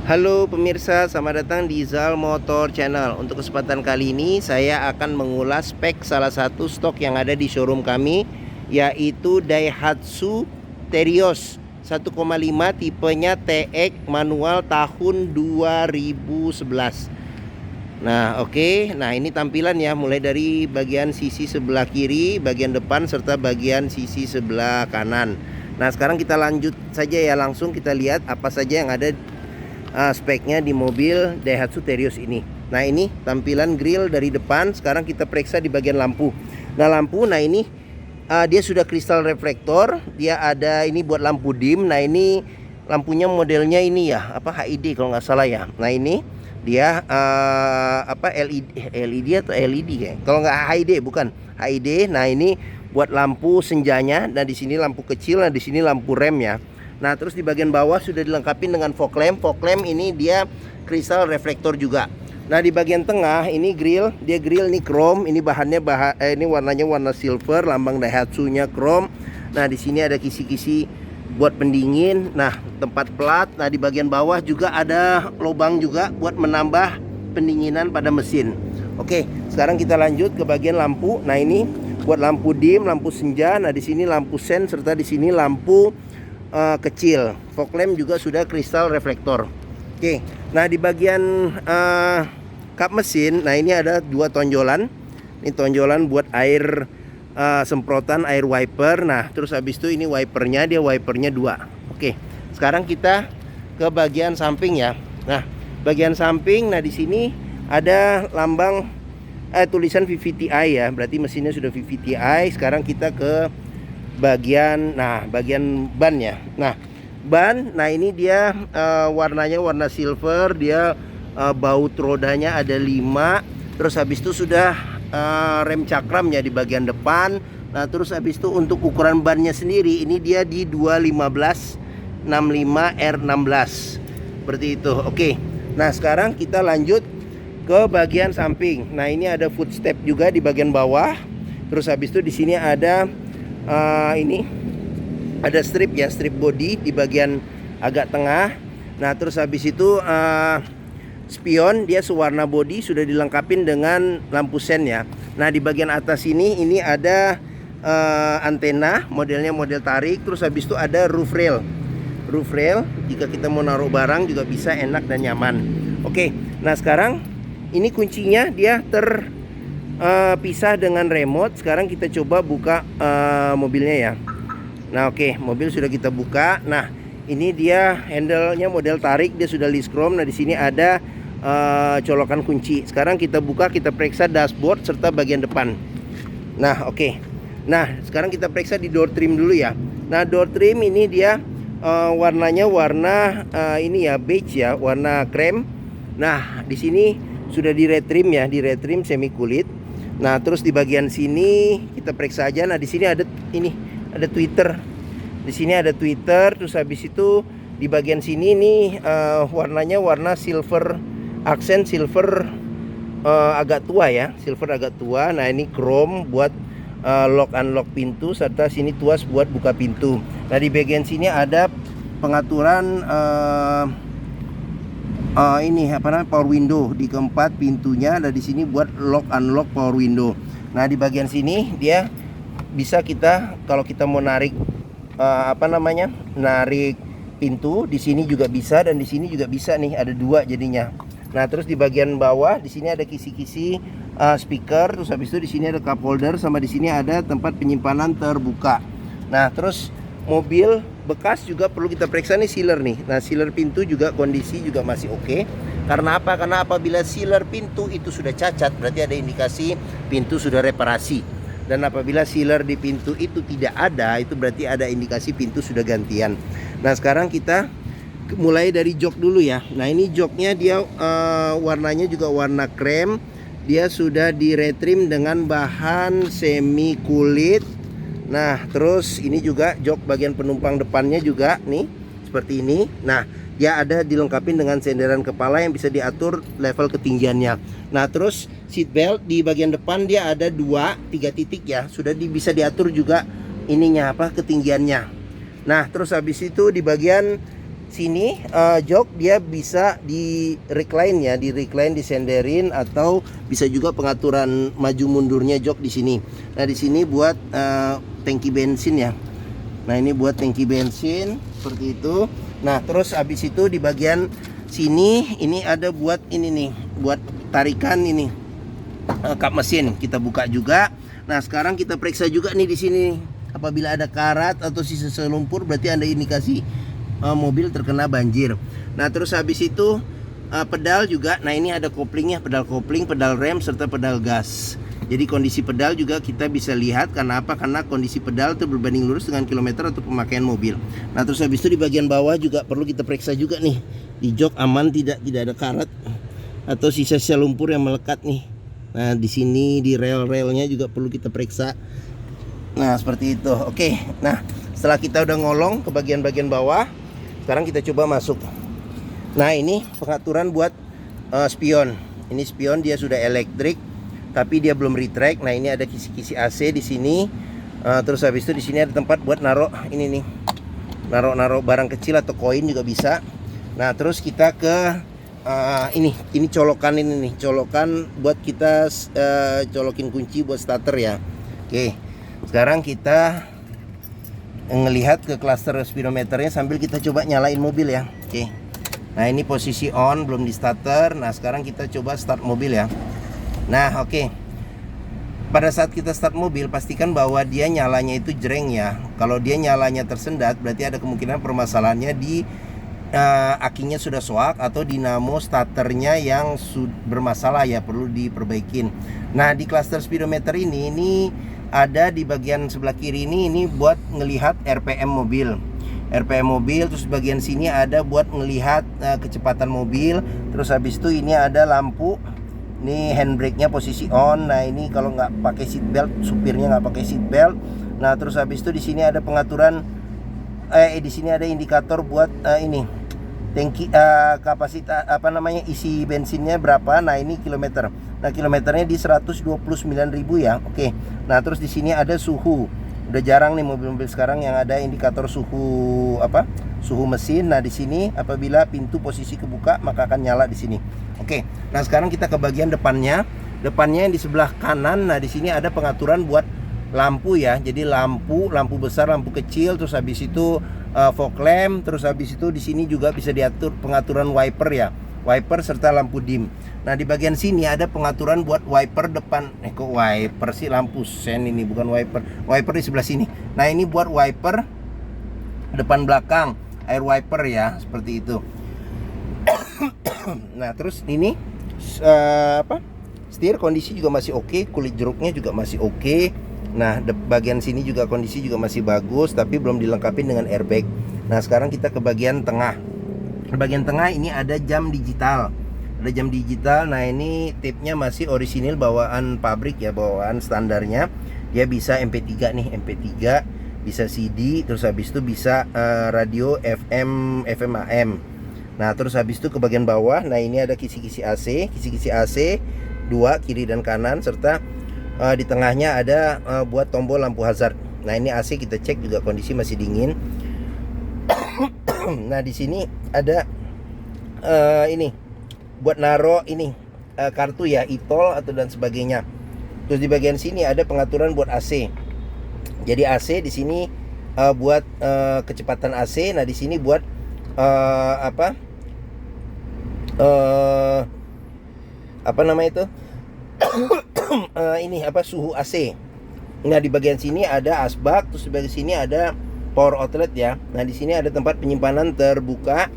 Halo pemirsa, selamat datang di Zal Motor Channel. Untuk kesempatan kali ini saya akan mengulas spek salah satu stok yang ada di showroom kami, yaitu Daihatsu Terios 1,5 tipenya TX manual tahun 2011. Nah oke, nah ini tampilan ya, mulai dari bagian sisi sebelah kiri, bagian depan, serta bagian sisi sebelah kanan. Nah sekarang kita lanjut saja ya, langsung kita lihat apa saja yang ada speknya di mobil Daihatsu Terios ini. Nah ini tampilan grill dari depan. Sekarang kita periksa di bagian lampu. Nah lampu, nah ini dia sudah kristal reflektor. Dia ada ini buat lampu dim. Nah ini lampunya modelnya ini ya, apa HID kalau nggak salah ya. Nah ini dia apa LED atau LED kayak. Kalau nggak HID, bukan HID. Nah ini buat lampu senjanya. Nah di sini lampu kecil. Nah di sini lampu rem ya. Nah terus di bagian bawah sudah dilengkapi dengan fog lamp. Fog lamp ini dia kristal reflektor juga. Nah di bagian tengah ini grill, dia grill ini chrome. Ini bahannya ini warnanya warna silver, lambang Daihatsu-nya chrome. Nah di sini ada kisi-kisi buat pendingin. Nah tempat plat. Nah di bagian bawah juga ada lubang juga buat menambah pendinginan pada mesin. Oke, sekarang kita lanjut ke bagian lampu. Nah ini buat lampu dim, lampu senja. Nah di sini lampu sen, serta di sini lampu kecil. Fog lamp juga sudah kristal reflektor. Oke, nah di bagian kap mesin, nah ini ada dua tonjolan. Ini tonjolan buat air semprotan air wiper. Nah terus habis itu ini wipernya, dia wipernya dua. Oke, sekarang kita ke bagian samping ya. Nah bagian samping, nah di sini ada lambang tulisan VVTi ya, berarti mesinnya sudah VVTi. Sekarang kita ke bagian bagian ban ya. Nah ban, nah ini dia warnanya warna silver. Dia baut rodanya ada 5. Terus habis itu sudah rem cakramnya di bagian depan. Nah terus habis itu untuk ukuran bannya sendiri ini dia di 215 65 R16 seperti itu. Oke, nah sekarang kita lanjut ke bagian samping. Nah ini ada footstep juga di bagian bawah. Terus habis itu di sini ada ini ada strip ya, strip body di bagian agak tengah. Nah terus habis itu spion, dia sewarna body, sudah dilengkapi dengan lampu sen ya. Nah di bagian atas ini ada antena, modelnya model tarik. Terus habis itu ada roof rail. Roof rail jika kita mau naruh barang juga bisa enak dan nyaman. Oke, nah sekarang ini kuncinya dia pisah dengan remote. Sekarang kita coba buka mobilnya ya. Nah oke, mobil sudah kita buka. Nah ini dia handle-nya model tarik, dia sudah list chrome. Nah di sini ada colokan kunci. Sekarang kita buka, kita periksa dashboard serta bagian depan. Nah oke. Nah sekarang kita periksa di door trim dulu ya. Nah door trim ini dia warnanya warna ini ya, beige ya, warna krem. Nah di sini sudah di retrim ya, di retrim semi kulit. Nah terus di bagian sini kita periksa aja. Nah di sini ada ini, ada tweeter. Di sini ada tweeter. Terus habis itu di bagian sini nih warnanya warna silver, aksen silver agak tua ya, silver agak tua. Nah ini chrome buat lock unlock pintu, serta sini tuas buat buka pintu. Nah di bagian sini ada pengaturan ini apa namanya, power window di keempat pintunya. Ada di sini buat lock unlock power window. Nah di bagian sini dia bisa kita, kalau kita mau narik apa namanya, narik pintu, di sini juga bisa dan di sini juga bisa nih, ada dua jadinya. Nah terus di bagian bawah di sini ada kisi-kisi speaker. Terus habis itu di sini ada cup holder, sama di sini ada tempat penyimpanan terbuka. Nah terus mobil bekas juga perlu kita periksa nih, sealer nih. Nah sealer pintu juga kondisi juga masih oke. Karena apa? Karena apabila sealer pintu itu sudah cacat, berarti ada indikasi pintu sudah reparasi. Dan apabila sealer di pintu itu tidak ada, itu berarti ada indikasi pintu sudah gantian. Nah sekarang kita mulai dari jok dulu ya. Nah ini joknya dia warnanya juga warna krem. Dia sudah di retrim dengan bahan semi kulit. Nah terus ini juga jok bagian penumpang depannya juga nih seperti ini. Nah dia ada dilengkapi dengan senderan kepala yang bisa diatur level ketinggiannya. Nah terus seat belt di bagian depan dia ada 3 titik ya, sudah bisa diatur juga ininya apa, ketinggiannya. Nah terus habis itu di bagian sini jok dia bisa di recline ya, di recline, disenderin, atau bisa juga pengaturan maju mundurnya jok di sini. Nah di sini buat tangki bensin ya. Nah ini buat tangki bensin seperti itu. Nah terus habis itu di bagian sini ini ada buat ini nih, buat tarikan ini kap mesin, kita buka juga. Nah sekarang kita periksa juga nih di sini. Apabila ada karat atau sisa selumpur berarti ada indikasi mobil terkena banjir. Nah terus habis itu pedal juga. Nah ini ada koplingnya, pedal kopling, pedal rem, serta pedal gas. Jadi kondisi pedal juga kita bisa lihat. Karena apa? Karena kondisi pedal itu berbanding lurus dengan kilometer atau pemakaian mobil. Nah terus habis itu di bagian bawah juga perlu kita periksa juga nih. Di jok aman, tidak ada karat atau sisa-sisa lumpur yang melekat nih. Nah di sini di rel-relnya juga perlu kita periksa. Nah seperti itu. Oke. Nah setelah kita udah ngolong ke bagian-bagian bawah, sekarang kita coba masuk. Nah ini pengaturan buat spion. Ini spion dia sudah elektrik, tapi dia belum retract. Nah ini ada kisi-kisi AC di sini. Terus habis itu di sini ada tempat buat naruh ini nih, naruh barang kecil atau koin juga bisa. Nah terus kita ke ini colokan ini nih, colokan buat kita colokin kunci buat starter ya. Oke. Sekarang kita ngelihat ke cluster speedometernya sambil kita coba nyalain mobil ya. Oke. Nah ini posisi on, belum di starter. Nah sekarang kita coba start mobil ya. Nah oke. Pada saat kita start mobil, pastikan bahwa dia nyalanya itu jreng ya. Kalau dia nyalanya tersendat, berarti ada kemungkinan permasalahannya di akinya sudah soak atau dinamo starternya yang bermasalah ya, perlu diperbaikin. Nah di cluster speedometer ini ada di bagian sebelah kiri ini buat ngelihat RPM mobil. Terus bagian sini ada buat ngelihat kecepatan mobil. Terus habis itu ini ada lampu. Ini handbrake-nya posisi on. Nah ini kalau nggak pakai seat belt, supirnya nggak pakai seat belt. Nah terus habis itu di sini ada pengaturan. Di sini ada indikator buat ini tangki kapasitas isi bensinnya berapa. Nah ini kilometer. Nah kilometernya di 129.000 ya. Oke. Nah terus di sini ada suhu. Udah jarang nih mobil-mobil sekarang yang ada indikator suhu suhu mesin. Nah di sini apabila pintu posisi kebuka maka akan nyala di sini. Oke. Nah sekarang kita ke bagian depannya. Depannya yang di sebelah kanan. Nah di sini ada pengaturan buat lampu ya. Jadi lampu besar, lampu kecil, terus habis itu fog lamp, terus habis itu di sini juga bisa diatur pengaturan wiper ya. Wiper serta lampu dim. Nah di bagian sini ada pengaturan buat wiper depan. Kok wiper sih, lampu sen ini bukan wiper. Wiper di sebelah sini. Nah ini buat wiper depan belakang, air wiper ya, seperti itu. Nah terus ini setir kondisi juga masih oke, kulit jeruknya juga masih oke. Nah bagian sini juga kondisi juga masih bagus, tapi belum dilengkapi dengan airbag. Nah sekarang kita ke bagian tengah. Di bagian tengah ini ada jam digital. Ada jam digital. Nah ini tape-nya masih orisinil bawaan pabrik ya, bawaan standarnya. Dia bisa MP3 nih, MP3, bisa CD, terus habis itu bisa radio FM, FM AM. Nah terus habis itu ke bagian bawah. Nah ini ada kisi-kisi AC, dua kiri dan kanan, serta di tengahnya ada buat tombol lampu hazard. Nah ini AC kita cek juga kondisi masih dingin. Nah di sini ada ini buat naro ini kartu ya, e-tol atau dan sebagainya. Terus di bagian sini ada pengaturan buat AC. Jadi AC di sini buat kecepatan AC. Nah di sini buat apa namanya itu? Ini suhu AC. Nah di bagian sini ada asbak, terus di bagian sini ada power outlet ya. Nah di sini ada tempat penyimpanan terbuka.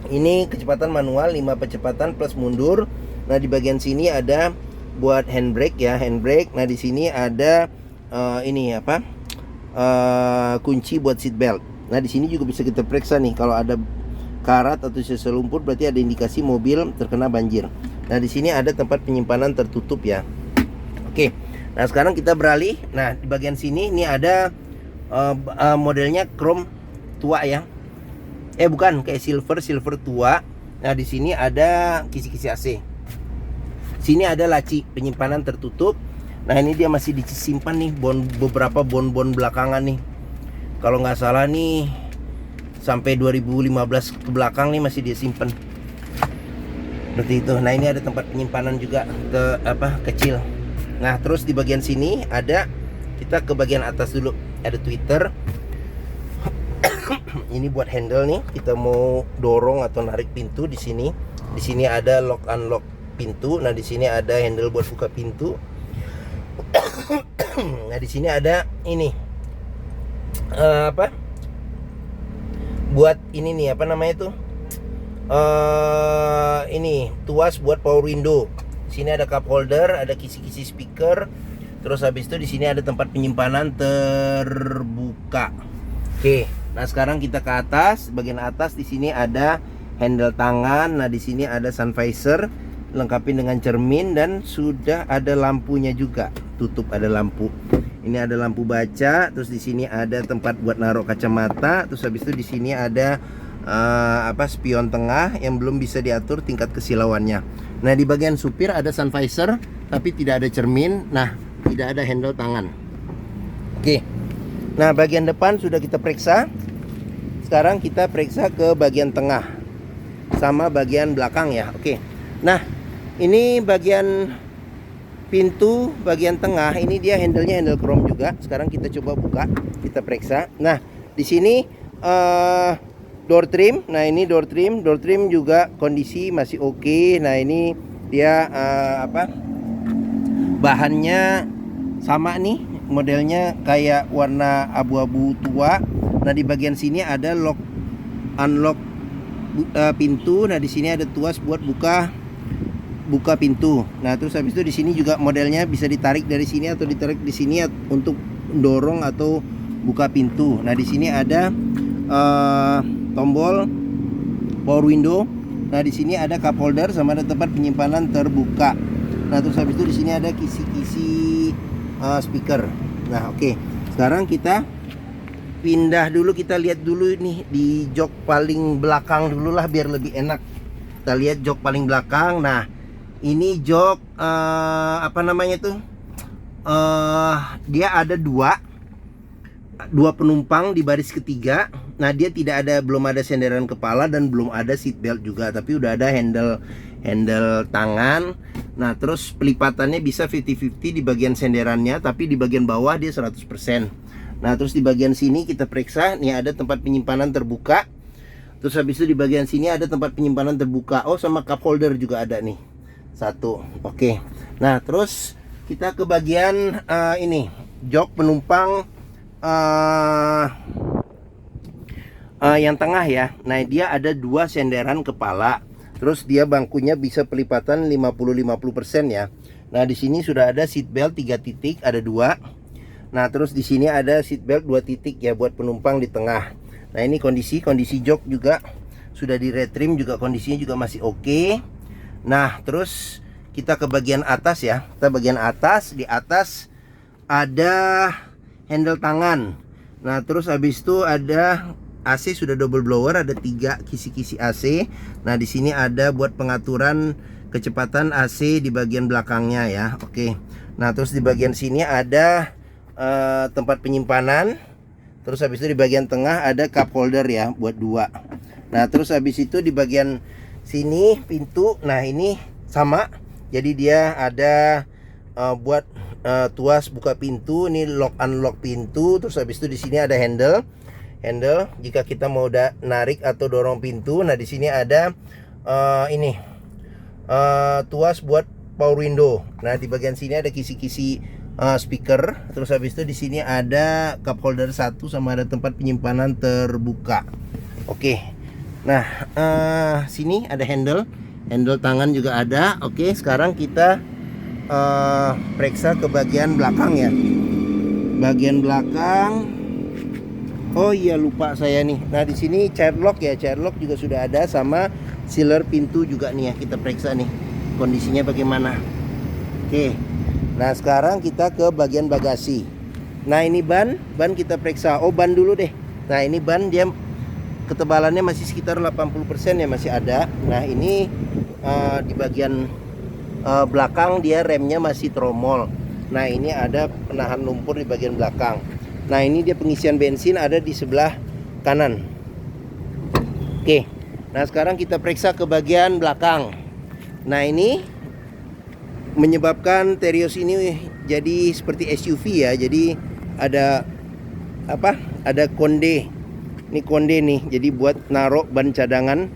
Ini kecepatan manual 5 kecepatan plus mundur. Nah di bagian sini ada buat handbrake ya, handbrake. Nah di sini ada kunci buat seat belt. Nah di sini juga bisa kita periksa nih, kalau ada karat atau sisa lumpur berarti ada indikasi mobil terkena banjir. Nah di sini ada tempat penyimpanan tertutup ya. Oke. Nah sekarang kita beralih. Nah di bagian sini ini ada modelnya chrome tua ya. Bukan, kayak silver tua. Nah di sini ada kisi-kisi AC. Sini ada laci penyimpanan tertutup. Nah ini dia masih disimpan nih beberapa bon-bon belakangan nih. Kalau nggak salah nih sampai 2015 ke belakang nih masih dia simpen. Seperti itu. Nah, ini ada tempat penyimpanan juga kecil. Nah, terus di bagian sini ada, kita ke bagian atas dulu, ada tweeter. Ini buat handle nih, kita mau dorong atau narik pintu di sini. Di sini ada lock unlock pintu. Nah, di sini ada handle buat buka pintu. Nah, di sini ada ini buat ini nih, apa namanya itu? Ini tuas buat power window. Di sini ada cup holder, ada kisi-kisi speaker. Terus habis itu di sini ada tempat penyimpanan terbuka. Oke. Nah, sekarang kita ke atas. Bagian atas di sini ada handle tangan. Nah, di sini ada sun visor, lengkapi dengan cermin dan sudah ada lampunya juga. Tutup ada lampu. Ini ada lampu baca. Terus di sini ada tempat buat naruh kacamata. Terus habis itu di sini ada spion tengah yang belum bisa diatur tingkat kesilauannya. Nah, di bagian supir ada sun visor tapi tidak ada cermin. Nah, tidak ada handle tangan. Oke. Nah, bagian depan sudah kita periksa. Sekarang kita periksa ke bagian tengah sama bagian belakang ya. Oke. Nah, ini bagian pintu bagian tengah, ini dia handle-nya handle chrome juga. Sekarang kita coba buka, kita periksa. Nah, di sini door trim. Nah, ini door trim juga kondisi masih oke. Nah, ini dia bahannya sama nih, modelnya kayak warna abu-abu tua. Nah, di bagian sini ada lock unlock pintu. Nah, di sini ada tuas buat buka pintu. Nah, terus habis itu di sini juga modelnya bisa ditarik dari sini atau ditarik di sini untuk dorong atau buka pintu. Nah, di sini ada tombol power window. Nah, di sini ada cup holder sama ada tempat penyimpanan terbuka. Nah, terus habis itu di sini ada kisi-kisi speaker. Nah, oke. Sekarang kita pindah dulu, kita lihat dulu nih di jok paling belakang dulu lah biar lebih enak. Kita lihat jok paling belakang. Nah, ini jok dia ada dua penumpang di baris ketiga. Nah, dia belum ada senderan kepala dan belum ada seat belt juga, tapi udah ada handle tangan. Nah, terus pelipatannya bisa 50-50 di bagian senderannya, tapi di bagian bawah dia 100%. Nah, terus di bagian sini kita periksa, nih ada tempat penyimpanan terbuka. Terus habis itu di bagian sini ada tempat penyimpanan terbuka. Oh, sama cup holder juga ada nih. Satu. Oke. Nah, terus kita ke bagian ini, jok penumpang yang tengah ya. Nah, dia ada dua senderan kepala. Terus dia bangkunya bisa pelipatan 50-50% ya. Nah, di sini sudah ada seat belt 3 titik, ada 2. Nah, terus di sini ada seat belt 2 titik ya buat penumpang di tengah. Nah, ini kondisi jok juga sudah di retrim juga, kondisinya juga masih oke. Nah, terus kita ke bagian atas ya. Kita bagian atas, di atas ada handle tangan. Nah, terus habis itu ada AC sudah double blower, ada 3 kisi-kisi AC. Nah, di sini ada buat pengaturan kecepatan AC di bagian belakangnya ya. Oke. Nah, terus di bagian sini ada tempat penyimpanan. Terus habis itu di bagian tengah ada cup holder ya buat 2. Nah, terus habis itu di bagian sini pintu. Nah, ini sama. Jadi dia ada buat tuas buka pintu, ini lock unlock pintu. Terus habis itu di sini ada handle jika kita mau narik atau dorong pintu. Nah, di sini ada tuas buat power window. Nah, di bagian sini ada kisi-kisi speaker. Terus habis itu di sini ada cup holder 1 sama ada tempat penyimpanan terbuka. Oke. Nah, sini ada handle tangan juga ada. Oke, sekarang kita periksa ke bagian belakang ya. Bagian belakang. Oh iya, lupa saya nih. Nah, di sini child lock ya. Child lock juga sudah ada sama sealer pintu juga nih ya. Kita periksa nih kondisinya bagaimana. Oke. Nah, sekarang kita ke bagian bagasi. Nah, ini ban kita periksa. Oh, ban dulu deh. Nah, ini ban dia ketebalannya masih sekitar 80% ya, masih ada. Nah, ini di bagian belakang dia remnya masih tromol. Nah, ini ada penahan lumpur di bagian belakang. Nah, ini dia pengisian bensin ada di sebelah kanan. Oke. Nah, sekarang kita periksa ke bagian belakang. Nah, ini menyebabkan Terios ini jadi seperti SUV ya. Jadi ada apa? Ada konde. Ini konde nih. Jadi buat naruh ban cadangan.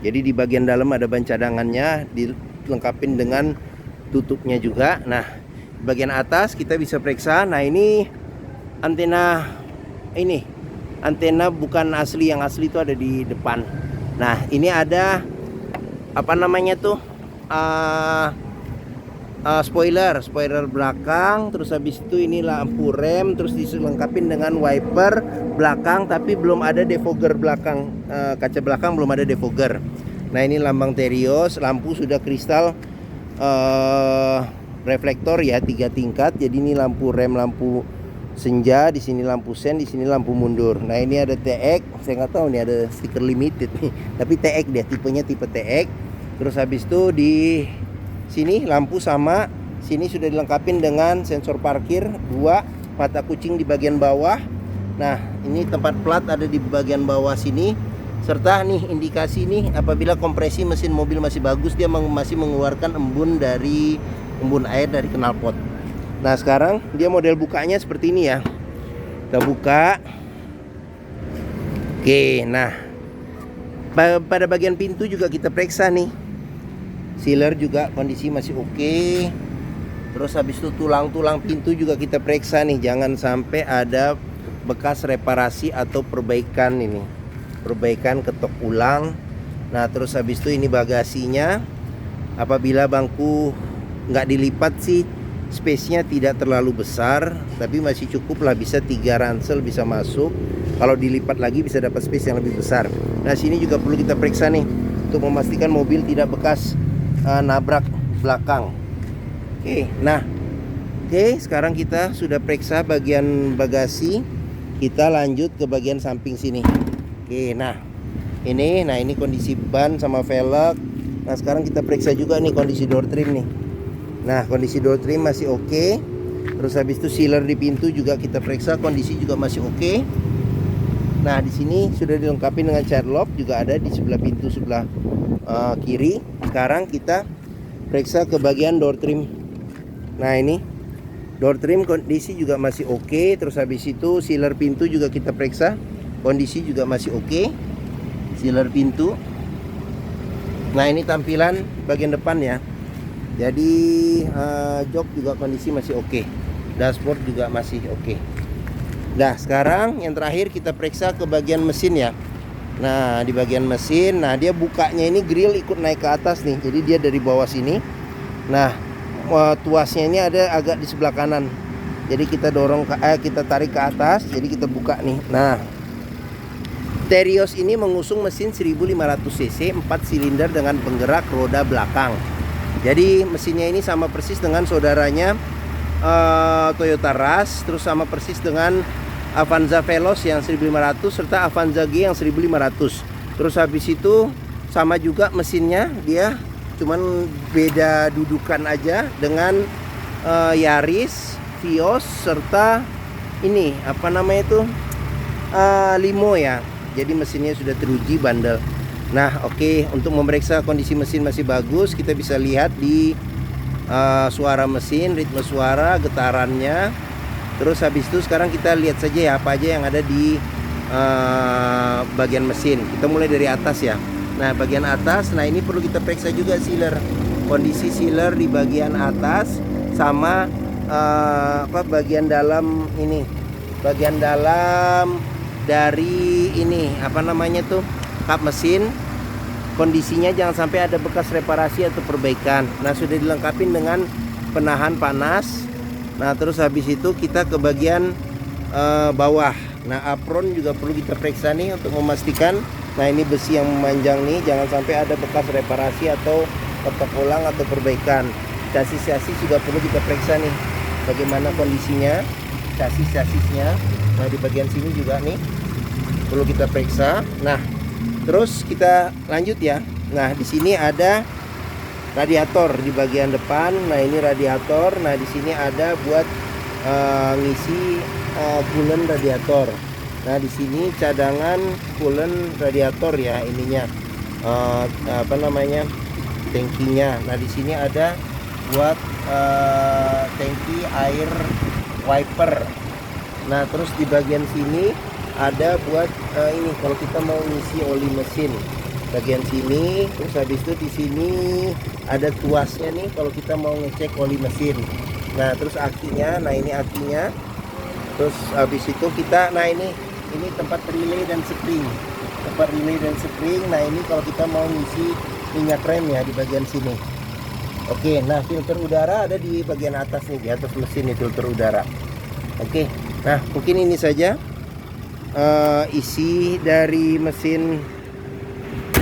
Jadi di bagian dalam ada ban cadangannya, dilengkapin dengan tutupnya juga. Nah, di bagian atas kita bisa periksa. Nah, ini antena ini. Antena bukan asli, yang asli itu ada di depan. Nah, ini ada apa namanya tuh? Spoiler belakang, terus habis itu ini lampu rem, terus dilengkapin dengan wiper belakang, tapi belum ada defogger belakang, kaca belakang belum ada defogger. Nah, ini lambang Terios, lampu sudah kristal reflektor ya, 3 tingkat. Jadi ini lampu rem, lampu senja, di sini lampu sen, di sini lampu mundur. Nah, ini ada TX, saya nggak tahu nih ada stiker limited nih, tapi TX dia, tipenya tipe TX. Terus habis itu di sini lampu sama, sini sudah dilengkapin dengan sensor parkir 2, mata kucing di bagian bawah. Nah, ini tempat plat ada di bagian bawah sini, serta nih indikasi nih apabila kompresi mesin mobil masih bagus, dia masih mengeluarkan embun air dari knalpot. Nah, sekarang dia model bukanya seperti ini ya. Kita buka. Oke, nah pada bagian pintu juga kita periksa nih. Sealer juga kondisi masih oke. Terus habis itu tulang-tulang pintu juga kita periksa nih, jangan sampai ada bekas reparasi atau perbaikan ini. Perbaikan ketok ulang. Nah, terus habis itu ini bagasinya. Apabila bangku nggak dilipat sih, space-nya tidak terlalu besar, tapi masih cukup lah, bisa 3 ransel bisa masuk. Kalau dilipat lagi bisa dapat space yang lebih besar. Nah, sini juga perlu kita periksa nih untuk memastikan mobil tidak bekas nabrak belakang. Oke, sekarang kita sudah periksa bagian bagasi. Kita lanjut ke bagian samping sini. Nah ini kondisi ban sama velg. Nah, sekarang kita periksa juga nih kondisi door trim nih. Nah, kondisi door trim masih oke. Terus habis itu sealer di pintu juga kita periksa, kondisi juga masih oke. Nah, di sini sudah dilengkapi dengan child lock, juga ada di sebelah pintu sebelah kiri. Sekarang kita periksa ke bagian door trim. Nah, ini door trim kondisi juga masih oke. Terus habis itu sealer pintu juga kita periksa, kondisi juga masih oke. Sealer pintu. Nah, ini tampilan bagian depan ya. Jadi jok juga kondisi masih oke. Dashboard juga masih oke. Nah, sekarang yang terakhir kita periksa ke bagian mesin ya. Nah, di bagian mesin, nah dia bukanya ini grill ikut naik ke atas nih. Jadi dia dari bawah sini. Nah, tuasnya ini ada agak di sebelah kanan. Jadi kita kita tarik ke atas. Jadi kita buka nih. Nah, Terios ini mengusung mesin 1500 cc 4 silinder dengan penggerak roda belakang. Jadi mesinnya ini sama persis dengan saudaranya Toyota Rush, terus sama persis dengan Avanza Veloz yang 1500 serta Avanza G yang 1500. Terus habis itu sama juga mesinnya, dia cuman beda dudukan aja dengan Yaris, Vios serta ini apa namanya itu Limo ya. Jadi mesinnya sudah teruji bandel. Nah, oke, untuk memeriksa kondisi mesin masih bagus, kita bisa lihat di suara mesin, ritme suara, getarannya. Terus habis itu sekarang kita lihat saja ya apa aja yang ada di bagian mesin. Kita mulai dari atas ya. Nah, bagian atas, nah ini perlu kita periksa juga sealer. Kondisi sealer di bagian atas sama bagian dalam ini. Bagian dalam dari ini apa namanya tuh kap mesin. Kondisinya jangan sampai ada bekas reparasi atau perbaikan. Nah, sudah dilengkapi dengan penahan panas. Nah, terus habis itu kita ke bagian bawah. Nah, apron juga perlu kita periksa nih untuk memastikan. Nah, ini besi yang memanjang nih, jangan sampai ada bekas reparasi atau ketok ulang atau perbaikan. Chasis juga perlu kita periksa nih, bagaimana kondisinya chasis-chassisnya. Nah, di bagian sini juga nih perlu kita periksa. Nah, terus kita lanjut ya. Nah, di sini ada radiator di bagian depan. Nah, ini radiator. Nah, di sini ada buat ngisi coolant radiator. Nah, di sini cadangan coolant radiator ya ininya. Apa namanya? Tangkinya. Nah, di sini ada buat tangki air wiper. Nah, terus di bagian sini ada buat ini kalau kita mau ngisi oli mesin. Bagian sini, terus habis itu di sini ada tuasnya nih kalau kita mau ngecek oli mesin. Nah, terus akinya. Nah, ini akinya. Terus habis itu kita, nah ini tempat relay dan spring. Tempat relay dan spring. Nah, ini kalau kita mau ngisi minyak rem ya di bagian sini. Oke, nah filter udara ada di bagian atas nih, di atas mesin nih filter udara. Oke, nah mungkin ini saja isi dari mesin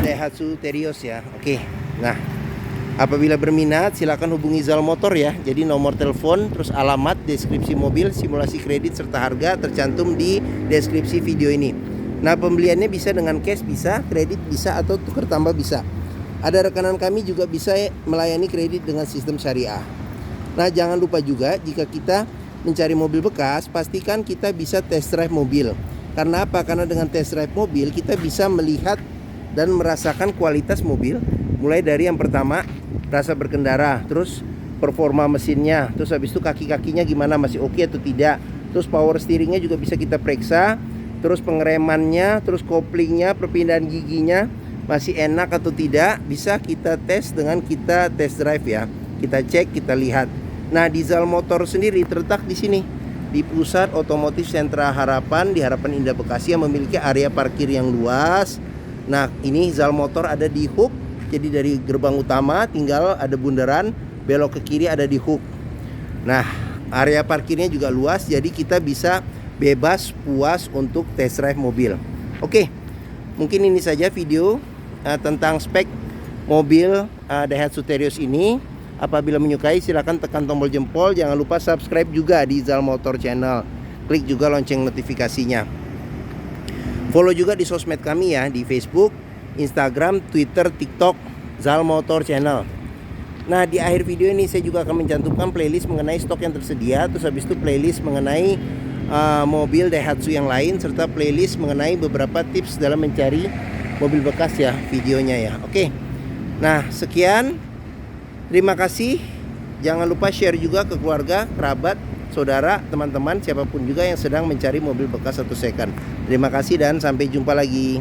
Daihatsu Terios ya. Oke, nah apabila berminat silakan hubungi Zal Motor ya. Jadi nomor telepon, terus alamat, deskripsi mobil, simulasi kredit serta harga tercantum di deskripsi video ini. Nah, pembeliannya bisa dengan cash bisa, kredit bisa, atau tukar tambah bisa. Ada rekanan kami juga bisa melayani kredit dengan sistem syariah. Nah, jangan lupa juga jika kita mencari mobil bekas, pastikan kita bisa test drive mobil. Karena apa? Karena dengan test drive mobil kita bisa melihat dan merasakan kualitas mobil. Mulai dari yang pertama, rasa berkendara, terus performa mesinnya, terus habis itu kaki-kakinya gimana, masih oke atau tidak. Terus power steeringnya juga bisa kita periksa. Terus pengeremannya, terus koplingnya, perpindahan giginya masih enak atau tidak, bisa kita tes dengan kita test drive ya. Kita cek, kita lihat. Nah, di Zal Motor sendiri terletak di sini, di Pusat Otomotif Sentra Harapan di Harapan Indah Bekasi yang memiliki area parkir yang luas. Nah, ini Zal Motor ada di Hook. Jadi dari gerbang utama tinggal ada bundaran, belok ke kiri ada di Hook. Nah, area parkirnya juga luas, jadi kita bisa bebas puas untuk test drive mobil. Oke, mungkin ini saja video tentang spek mobil Daihatsu Terios ini. Apabila menyukai silahkan tekan tombol jempol. Jangan lupa subscribe juga di Zal Motor Channel. Klik juga lonceng notifikasinya. Follow juga di sosmed kami ya, di Facebook, Instagram, Twitter, TikTok, Zal Motor Channel. Nah, di akhir video ini saya juga akan mencantumkan playlist mengenai stok yang tersedia. Terus habis itu playlist mengenai mobil Daihatsu yang lain, serta playlist mengenai beberapa tips dalam mencari mobil bekas ya, videonya ya. Oke, nah sekian, terima kasih. Jangan lupa share juga ke keluarga, kerabat, saudara, teman-teman, siapapun juga yang sedang mencari mobil bekas atau second. Terima kasih dan sampai jumpa lagi.